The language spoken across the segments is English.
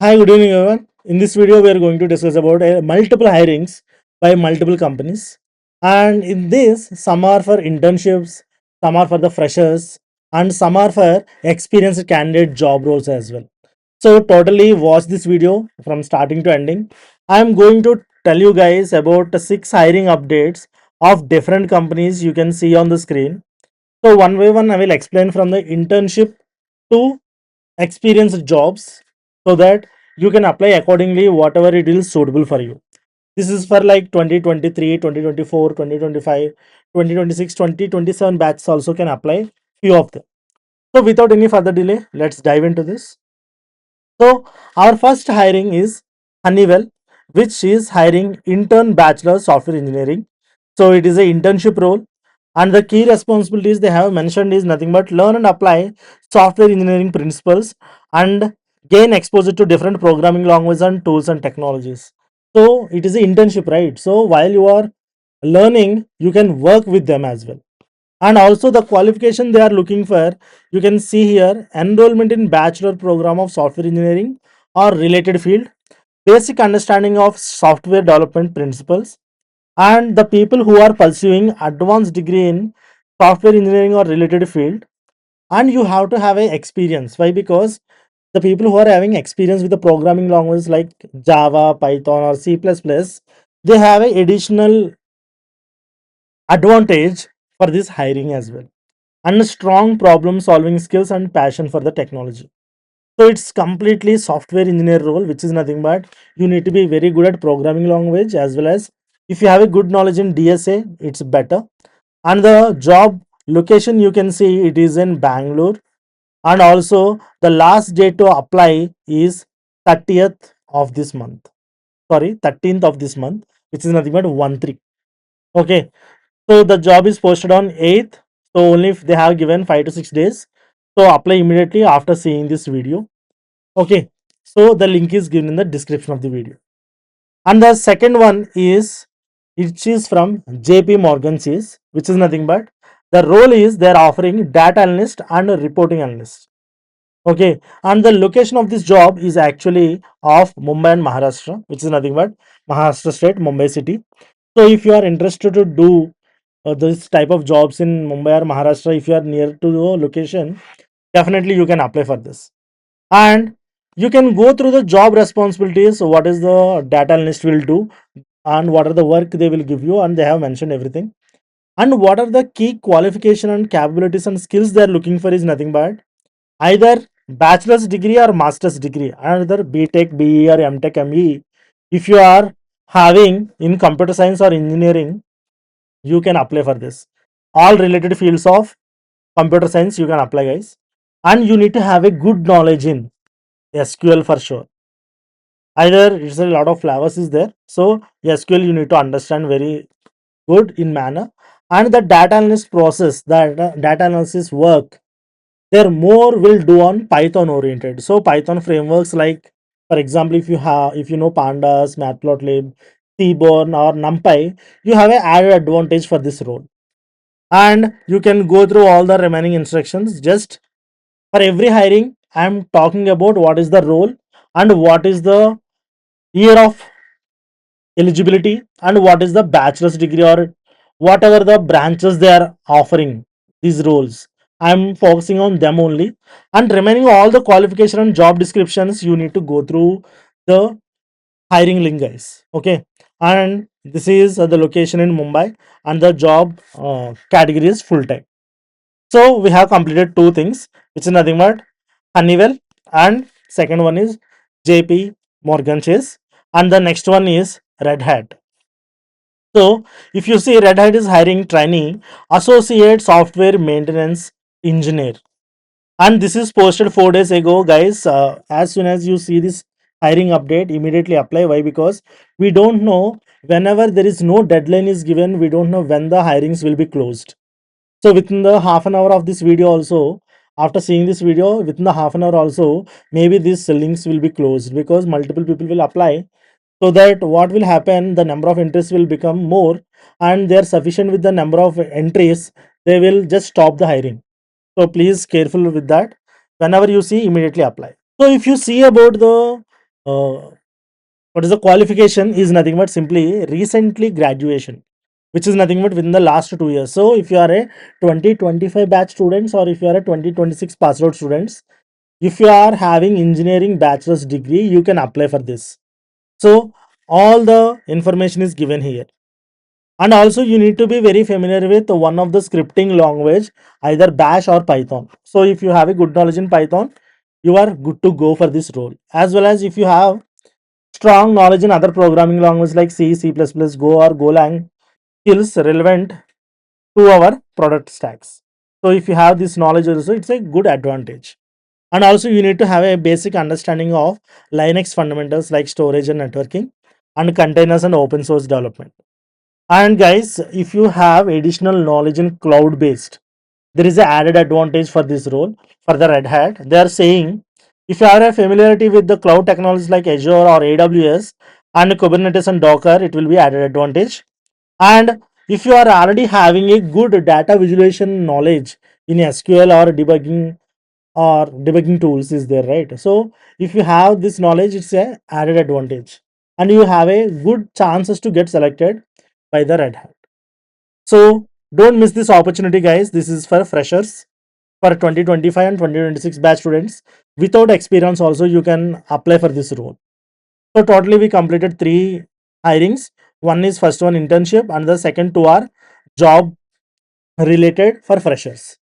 Hi, good evening, everyone. In this video, we are going to discuss about multiple hirings by multiple companies. And in this, some are for internships, some are for the freshers, and some are for experienced candidate job roles as well. So, totally watch this video from starting to ending. I am going to tell you guys about the 6 hiring updates of different companies you can see on the screen. So, one by one, I will explain from the internship to experienced jobs so that you can apply accordingly whatever it is suitable for you. This is for like 2023, 2024, 2025, 2026, 2027 batches also can apply few of them. So without any further delay, let's dive into this. So our first hiring is Honeywell, which is hiring intern bachelor software engineering. So it is a internship role, and the key responsibilities they have mentioned is nothing but learn and apply software engineering principles and gain exposure to different programming languages and tools and technologies. So it is an internship, right? So while you are learning, you can work with them as well. And also the qualification they are looking for, you can see here, enrollment in bachelor program of software engineering or related field, basic understanding of software development principles, and the people who are pursuing advanced degree in software engineering or related field. And you have to have a experience. Why? Because the people who are having experience with the programming languages like Java, Python or C++, they have a additional advantage for this hiring as well, and strong problem solving skills and passion for the technology. So it's completely software engineer role, which is nothing but you need to be very good at programming language, as well as if you have a good knowledge in DSA, it's better. And the job location, you can see it is in Bangalore, and also the last date to apply is 30th of this month, sorry, 13th of this month, which is nothing but 1 3. Okay, so the job is posted on 8th. So only if they have given 5 to 6 days. So apply immediately after seeing this video. Okay. So the link is given in the description of the video. And the second one is, it is from JPMorganChase, which is nothing but the role is they are offering data analyst and a reporting analyst. Okay. And the location of this job is actually of Mumbai and Maharashtra, which is nothing but Maharashtra state, Mumbai city. So if you are interested to do this type of jobs in Mumbai or Maharashtra, if you are near to the location, definitely you can apply for this. And you can go through the job responsibilities. So what is the data analyst will do, and what are the work they will give you, and they have mentioned everything. And what are the key qualification and capabilities and skills they are looking for is nothing but either bachelor's degree or master's degree, either BTech, BE or MTech, ME. If you are having in computer science or engineering, you can apply for this. All related fields of computer science you can apply, guys. And you need to have a good knowledge in SQL for sure. Either it's a lot of flavors is there, so SQL you need to understand very good in manner. And the data analysis process, that data analysis work, they're more will do on Python oriented. So Python frameworks like, for example, if you know pandas, matplotlib, Seaborn or NumPy, you have an added advantage for this role. And you can go through all the remaining instructions. Just for every hiring, I'm talking about what is the role and what is the year of eligibility and what is the bachelor's degree or whatever the branches they are offering these roles. I'm focusing on them only, and remaining all the qualification and job descriptions you need to go through the hiring link, guys. Okay. And this is the location in Mumbai, and the job category is full time. So we have completed two things, which is nothing but Honeywell, and second one is JP Morgan Chase, and the next one is Red Hat. So if you see, Red Hat is hiring trainee associate software maintenance engineer, and this is posted 4 days ago, guys. As soon as you see this hiring update, immediately apply. Why? Because we don't know, whenever there is no deadline is given, we don't know when the hirings will be closed. So within the half an hour of this video also, after seeing this video, within the half an hour also, maybe these links will be closed because multiple people will apply. So that what will happen, the number of entries will become more, and they are sufficient with the number of entries, they will just stop the hiring. So please careful with that. Whenever you see, immediately apply. So if you see about the uh, what is the qualification is nothing but simply recently graduation, which is nothing but within the last 2 years. So if you are a 2025 batch students, or if you are a 2026 passed out students, if you are having engineering bachelor's degree, you can apply for this. So all the information is given here. And also you need to be very familiar with one of the scripting language, either bash or python. So if you have a good knowledge in python, you are good to go for this role. As well as if you have strong knowledge in other programming languages like c, c++, go or golang skills relevant to our product stacks. So if you have this knowledge also, it's a good advantage. And also you need to have a basic understanding of linux fundamentals like storage and networking, and containers and open source development. And guys, if you have additional knowledge in cloud based, there is an added advantage for this role. For the Red Hat, they are saying if you have a familiarity with the cloud technologies like Azure or AWS and Kubernetes and Docker, it will be added advantage. And if you are already having a good data visualization knowledge in SQL or debugging tools is there, right? So if you have this knowledge, it's a added advantage, and you have a good chances to get selected by the Red Hat. So don't miss this opportunity, guys. This is for freshers, for 2025 and 2026 batch students. Without experience also you can apply for this role. So totally we completed 3 hirings. One is first one internship, and the second two are job related for freshers.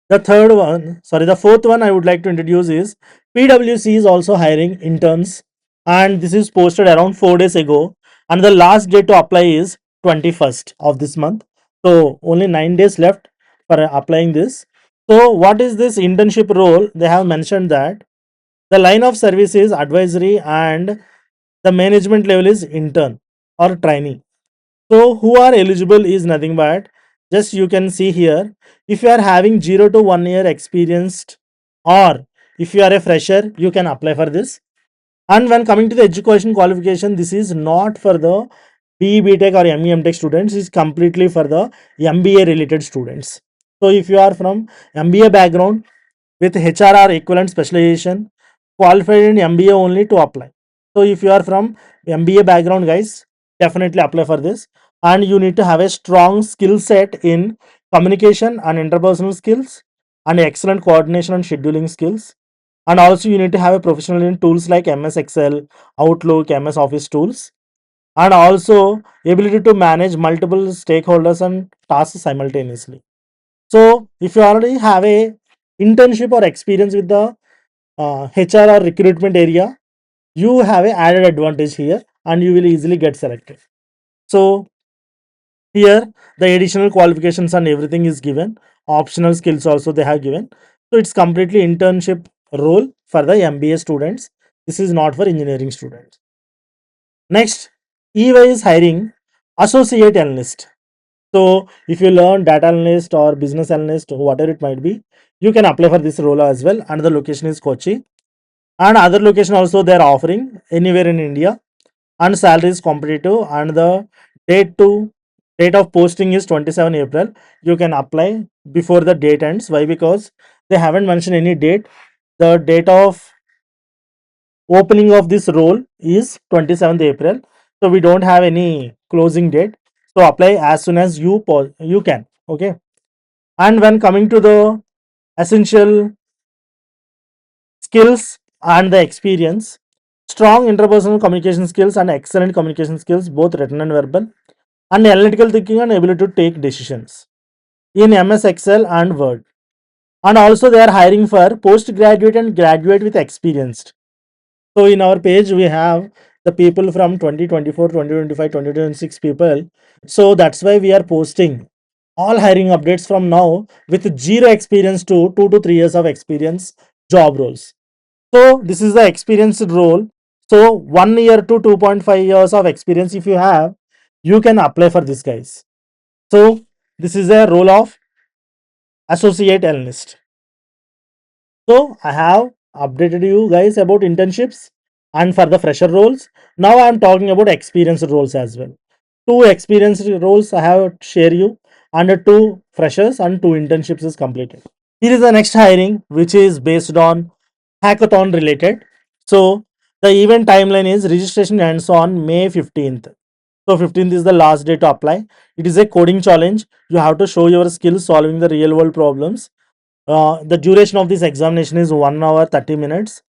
The fourth one I would like to introduce is PwC is also hiring interns, and this is posted around 4 days ago. And the last date to apply is 21st of this month. So only 9 days left for applying this. So what is this internship role? They have mentioned that the line of service is advisory, and the management level is intern or trainee. So who are eligible is nothing but, just you can see here, if you are having 0 to 1 year experienced, or if you are a fresher, you can apply for this. And when coming to the education qualification, this is not for the BE BTech or ME MTech students, it's completely for the MBA related students. So if you are from MBA background with HRR equivalent specialization, qualified in MBA only to apply. So if you are from MBA background, guys, definitely apply for this. And you need to have a strong skill set in communication and interpersonal skills, and excellent coordination and scheduling skills. And also you need to have a professional in tools like MS Excel, Outlook, MS Office tools, and also ability to manage multiple stakeholders and tasks simultaneously. So if you already have a internship or experience with the HR or recruitment area, you have a added advantage here, and you will easily get selected. So here the additional qualifications and everything is given. Optional skills also they have given. So it's completely internship role for the MBA students. This is not for engineering students. Next, EY is hiring associate analyst. So if you learn data analyst or business analyst, whatever it might be, you can apply for this role as well. And the location is Kochi. And other location also they are offering anywhere in India. And salary is competitive. And the date to date of posting is 27 April. You can apply before the date ends. Why? Because they haven't mentioned any date. The date of opening of this role is 27th April. So we don't have any closing date. So apply as soon as you can. Okay. And when coming to the essential skills and the experience, strong interpersonal communication skills and excellent communication skills, both written and verbal, and analytical thinking and ability to take decisions in MS Excel and Word. And also they are hiring for postgraduate and graduate with experienced. So in our page we have the people from 2024, 2025, 2026 people. So that's why we are posting all hiring updates from now with zero experience to 2 to 3 years of experience job roles. So this is the experienced role. So 1 year to 2.5 years of experience if you have, you can apply for this, guys. So this is a role of associate analyst. So I have updated you guys about internships and for the fresher roles. Now I am talking about experienced roles as well. 2 experienced roles I have share you, and 2 freshers and 2 internships is completed. Here is the next hiring, which is based on hackathon related. So The event timeline is registration ends on May 15th. So 15th is the last day to apply. It is a coding challenge. You have to show your skills solving the real world problems. The duration of this examination is 1 hour 30 minutes,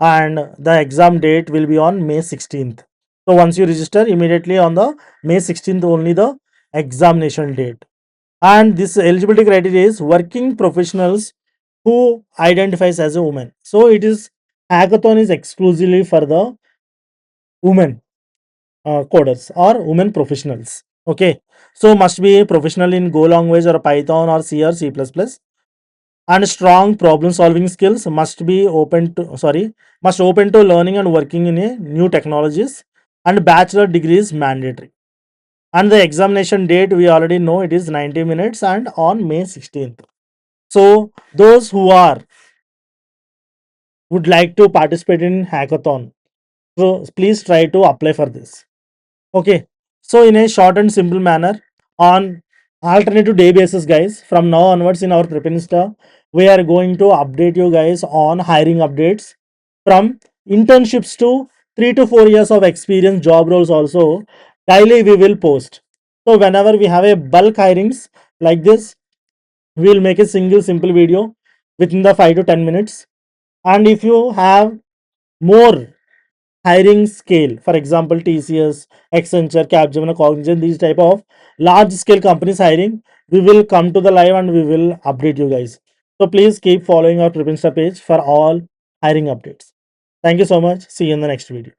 and the exam date will be on May 16th. So once you register, immediately on the May 16th only the examination date. And this eligibility criteria is working professionals who identifies as a woman. So it is hackathon is exclusively for the women coders or women professionals. Okay, so must be a professional in Go language or Python or C or C++, and strong problem solving skills, must open to learning and working in a new technologies, and bachelor degree is mandatory. And the examination date we already know, it is 90 minutes and on May 16th. So those who are would like to participate in hackathon, so please try to apply for this. Okay, so in a short and simple manner, on alternative day basis, guys, from now onwards in our Prepinsta, we are going to update you guys on hiring updates from internships to 3 to 4 years of experience job roles. Also, daily we will post. So whenever we have a bulk hirings like this, we will make a single simple video within the 5 to 10 minutes. And if you have more hiring scale, for example TCS, Accenture, Capgemini, Cognizant, these type of large scale companies hiring, we will come to the live and we will update you guys. So please keep following our Tripinsta page for all hiring updates. Thank you so much. See you in the next video.